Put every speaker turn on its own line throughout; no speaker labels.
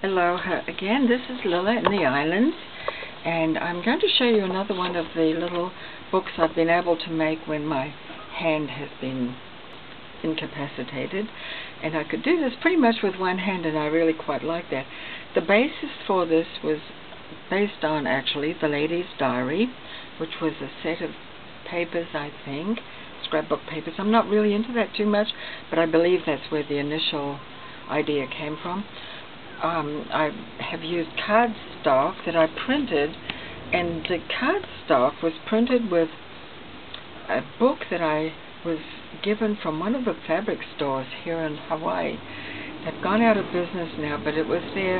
Hello again, this is Lilla in the Islands, and I'm going to show you another one of the little books I've been able to make when my hand has been incapacitated. And I could do this pretty much with one hand, and I really quite like that. The basis for this was based on, actually, The Lady's Diary, which was a set of papers, I think, scrapbook papers. I'm not really into that too much, but I believe that's where the initial idea came from. I have used cardstock that I printed, and the cardstock was printed with a book that I was given from one of the fabric stores here in Hawaii. They've gone out of business now, but it was their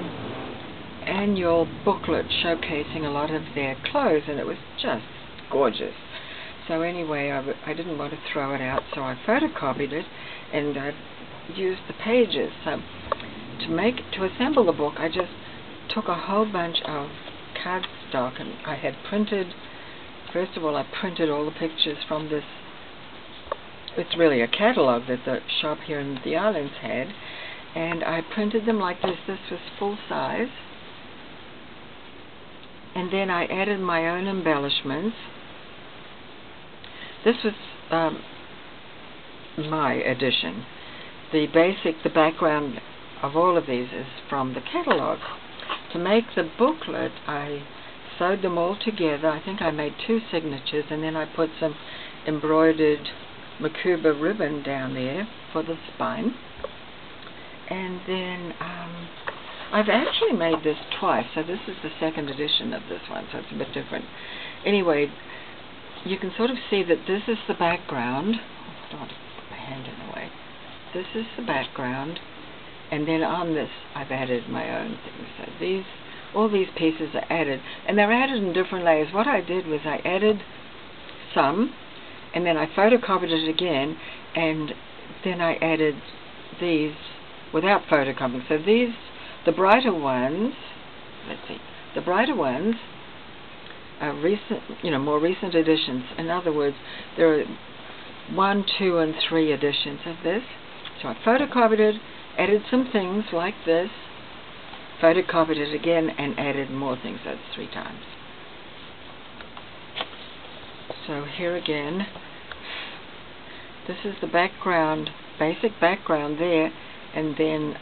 annual booklet showcasing a lot of their clothes, and it was just gorgeous. So anyway, I didn't want to throw it out, so I photocopied it, and I used the pages. So to assemble the book, I just took a whole bunch of cardstock, and I had printed, first of all, I printed all the pictures from this. It's really a catalog that the shop here in the islands had, and I printed them like this. This was full size, and then I added my own embellishments. This was my edition. The background of all of these is from the catalog. To make the booklet, I sewed them all together. I think I made 2 signatures, and then I put some embroidered Makuba ribbon down there for the spine. And then I've actually made this twice, so this is the second edition of this one, so it's a bit different. Anyway, you can sort of see that this is the background. I don't want to put my hand in the way. This is the background, and then on this I've added my own things. So all these pieces are added, and they're added in different layers. What I did was I added some, and then I photocopied it again, and then I added these without photocopying. So the brighter ones, the brighter ones are recent, more recent editions. In other words, there are 1, 2, and 3 editions of this. So I photocopied it, added some things like this, photocopied it again, and added more things. That's 3 times. So here again, this is the background, basic background there, and then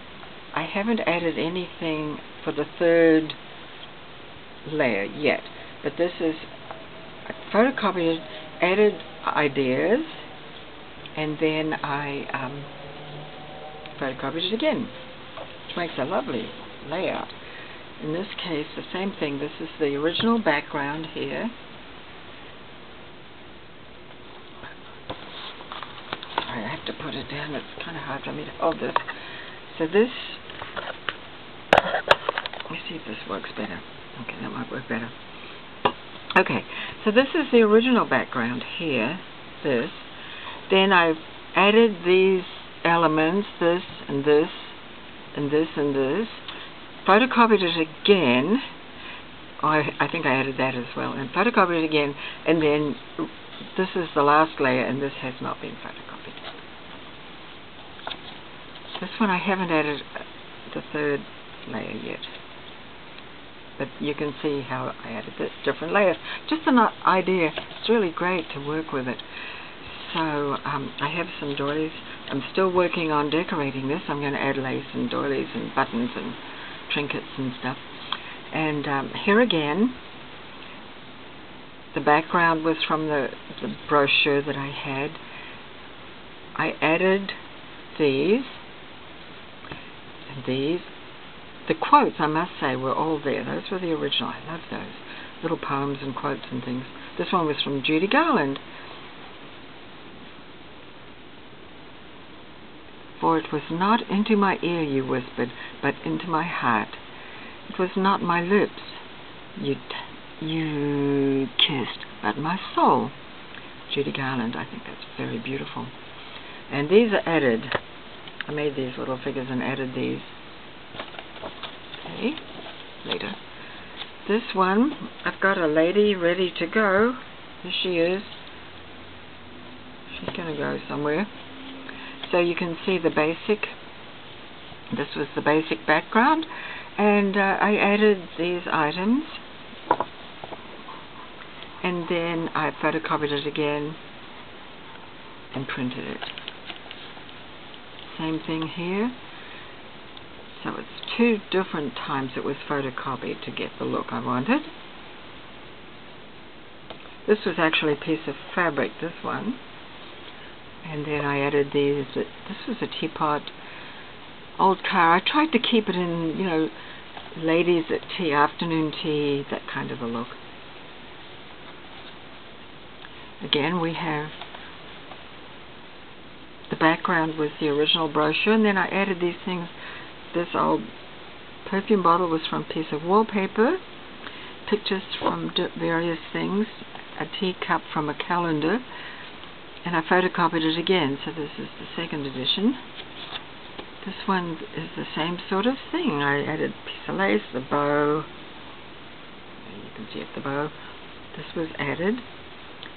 I haven't added anything for the 3rd layer yet. But this is, I photocopied it, added ideas, and then I photocopied it again, which makes a lovely layout. In this case, the same thing. This is the original background here. Sorry, I have to put it down. It's kind of hard for me to hold this. So this, let me see if this works better. Okay, that might work better. Okay, so this is the original background here, this. Then I've added these elements, this and this and this and this. Photocopied it again. I think I added that as well. And photocopied it again, and then this is the last layer, and this has not been photocopied. This one I haven't added the 3rd layer yet. But you can see how I added this different layers. Just an idea. It's really great to work with it. So I have some doilies. I'm still working on decorating this. I'm going to add lace and doilies and buttons and trinkets and stuff. And here again, the background was from the brochure that I had. I added these and these. The quotes, I must say, were all there. Those were the original. I love those little poems and quotes and things. This one was from Judy Garland. For it was not into my ear you whispered, but into my heart. It was not my lips you kissed, but my soul. Judy Garland. I think that's very beautiful. And these are added. I made these little figures and added these. Okay, later. This one, I've got a lady ready to go. Here she is. She's going to go somewhere. So you can see the basic, this was the basic background, And I added these items, and then I photocopied it again and printed it. Same thing here. So it's 2 different times it was photocopied to get the look I wanted. This was actually a piece of fabric, this one. And then I added these. This was a teapot, old car. I tried to keep it in, you know, ladies at tea, afternoon tea, that kind of a look. Again, we have the background was the original brochure, and then I added these things. This old perfume bottle was from a piece of wallpaper, pictures from various things, a teacup from a calendar, and I photocopied it again. So this is the second edition. This one is the same sort of thing. I added a piece of lace, the bow. You can see it, the bow. This was added.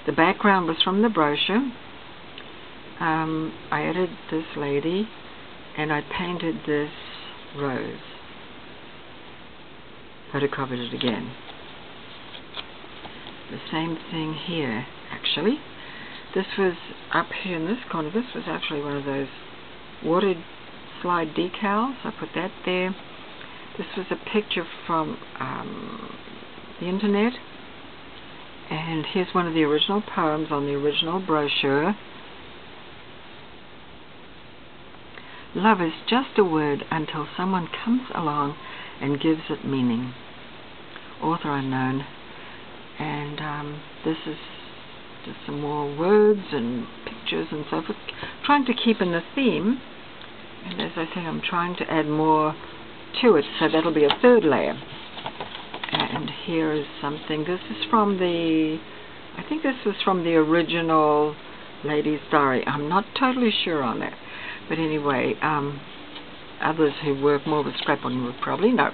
The background was from the brochure. I added this lady, and I painted this rose. Photocopied it again. The same thing here, actually. This was up here in this corner. This was actually one of those water slide decals. I put that there. This was a picture from the internet. And here's one of the original poems on the original brochure. Love is just a word until someone comes along and gives it meaning. Author unknown. And this is just some more words and pictures and so forth. Trying to keep in the theme. And as I said, I'm trying to add more to it, so that'll be a 3rd layer. And here is something. This is from I think this was from the original Lady's Diary. I'm not totally sure on that. But anyway, others who work more with scrapbooking would probably know.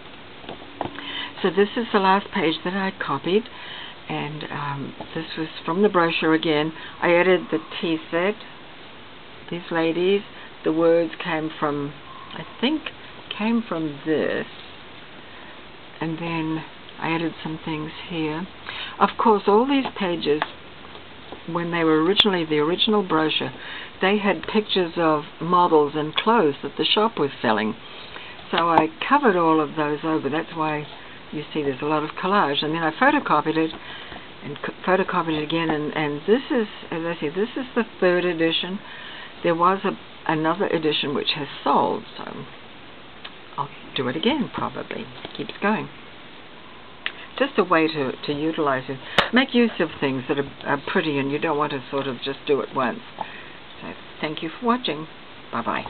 So this is the last page that I copied. And this was from the brochure again. I added the tea set. These ladies. The words came from, I think, came from this. And then I added some things here. Of course, all these pages, when they were originally the original brochure, they had pictures of models and clothes that the shop was selling. So I covered all of those over. That's why you see there's a lot of collage. And then I photocopied it and photocopied it again. And this is, as I said, this is the 3rd edition. There was another edition which has sold, so I'll do it again probably. It keeps going. Just a way to utilize it. Make use of things that are pretty and you don't want to sort of just do it once. So thank you for watching. Bye-bye.